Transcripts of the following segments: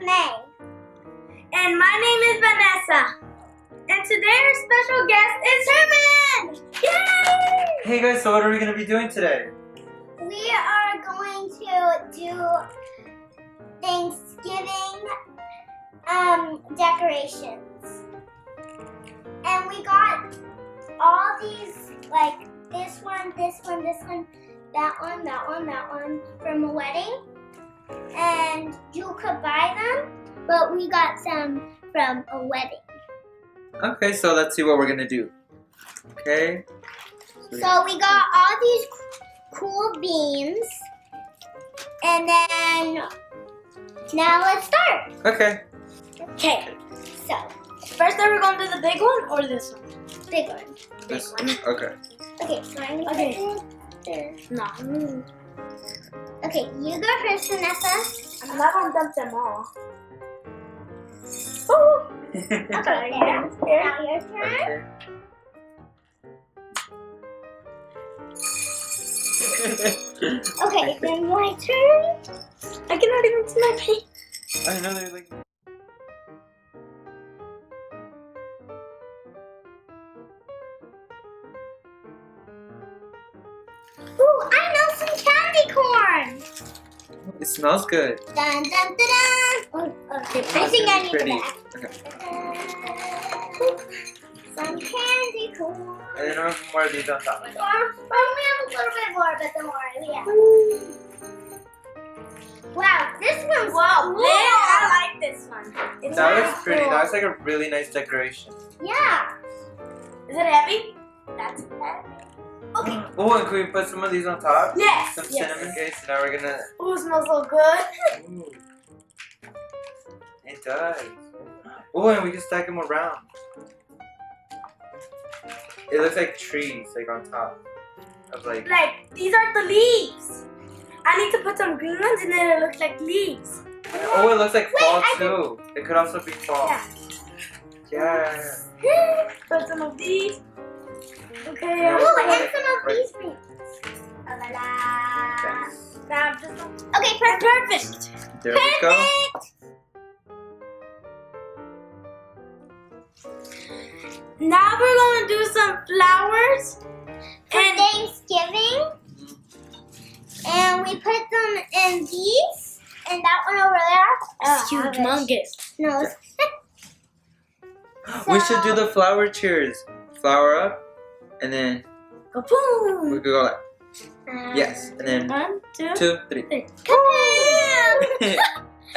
Maye. And my name is Vanessa. And today our special guest is Herman! Yay! Hey guys, so what are we going to be doing today? We are going to do Thanksgiving decorations. And we got all these, like this one, that one from a wedding. And you could buy them, but we got some from a wedding. Okay, so let's see what we're going to do. Okay. So we got all these cool beans. And then, now let's start. Okay. Okay, so, First, are we going to do the big one or this one? big one. This one. Okay. Okay, so I'm gonna Okay. put this. No. Okay, you go first, Vanessa. I'm not going to dump them all. Oh! Okay, Yeah. there. Now your turn. Okay. Okay, then my turn. I cannot even see my paint. I know they're like... Ooh, I know some candy corn. It smells good. Dun dun dun dun. Oh, okay, I think I need Pretty. that. Okay. Some candy corn. And then I'll put more of these on top. We have a little bit more, but don't worry, we have. Wow, this one's Wow, cool. I like this one. It's That really looks pretty. cool. That looks like a really nice decoration. Yeah. Is it heavy? That's heavy. Okay. Oh, and can we put some of these on top? Yes. Some Yes. cinnamon cakes. So now we're gonna... Ooh, it smells so good. Ooh. It does. Oh, and we can stack them around. It looks like trees, like on top of like... Like, these are the leaves. I need to put some green ones and then it looks like leaves. Oh, it looks like Wait, fall I too. It could also be fall. Yeah. Yeah. Put some of these. Okay. Yeah. Ooh, Right. and some of these rings. La la la. Now just Okay, perfect. There we go. Now we're gonna do some flowers. For Thanksgiving. And we put them in these. And that one over there. It's humongous. No. We should do the flower cheers. Flower up, and then we Kaboom! could go like yes, and then 1, 2, 2, 3. Kaboom!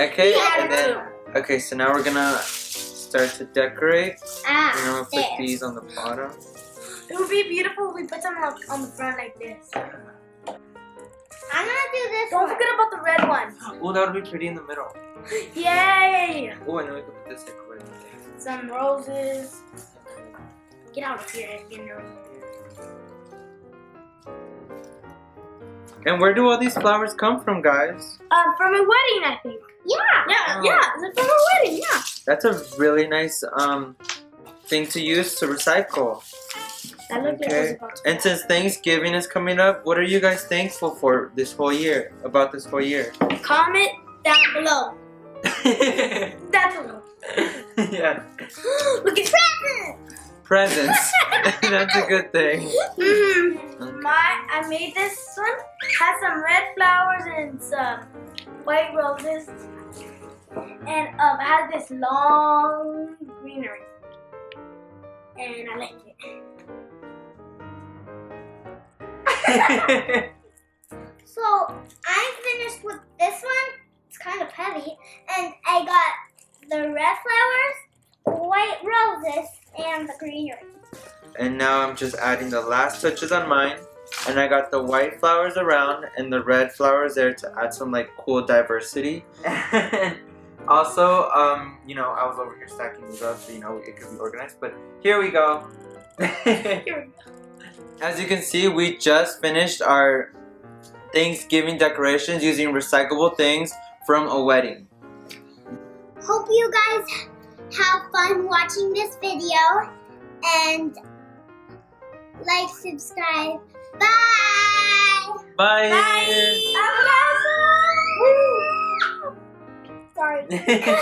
Okay, Yeah, and then okay. So now we're gonna start to decorate. Ah, We're gonna put there. these on the bottom. It would be beautiful if we put them on the front like this. I'm gonna do this Don't one. forget about the red one. Oh, that would be pretty in the middle. Yay! Oh, and then we could put this like right there. Some roses. Get out of here, you know. And where do all these flowers come from, guys? From a wedding, I think. Yeah. Yeah, Oh. yeah, they're from a wedding, yeah. That's a really nice thing to use to recycle. That looked like it was Okay. about to And since Thanksgiving is coming up, what are you guys thankful for this whole year? About this whole year? Comment down below. That's a look. Yeah. Look at Presents. That's a good thing. I made this one. Has some red flowers and some white roses, and has this long greenery, and I like it. So I'm finished with this one. It's kind of heavy. And I got the red flowers, white roses, and the greenery. And now I'm just adding the last touches on mine. And I got the white flowers around and the red flowers there to add some like cool diversity. Also, you know, I was over here stacking these up so you know it could be organized. But here we go. Here we go. As you can see, we just finished our Thanksgiving decorations using recyclable things from a wedding. Hope you guys have fun watching this video. And like, subscribe. Bye! Bye! Bye! Have a blessed one! Woo! Sorry. sorry.